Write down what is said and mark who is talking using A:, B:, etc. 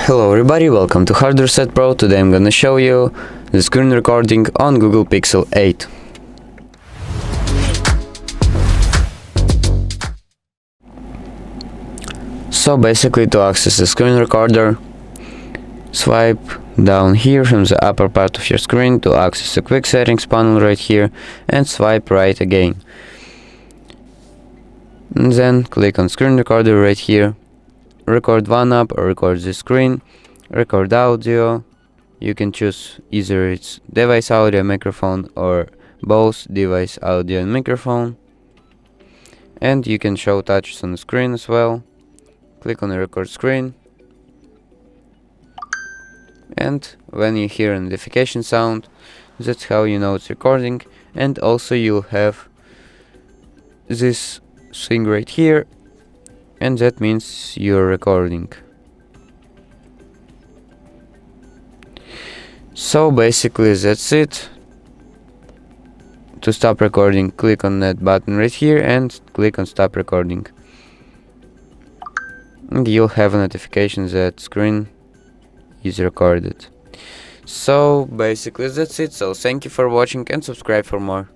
A: Hello everybody, welcome to Hard Reset Pro. Today I'm gonna show you the screen recording on Google Pixel 8. So basically, to access the screen recorder, swipe down here from the upper part of your screen to access the quick settings panel right here, and swipe right again. And then click on screen recorder right here. Record one app or record the screen, record audio. You can choose either it's device audio, microphone, or both device audio and microphone. And you can show touches on the screen as well. Click on the record screen. And when you hear a notification sound, that's how you know it's recording. And also you have this thing right here, and that means you're recording. So basically that's it. To stop recording, click on that button right here and click on stop recording. And you'll have a notification that screen is recorded. So basically that's it. So thank you for watching and subscribe for more.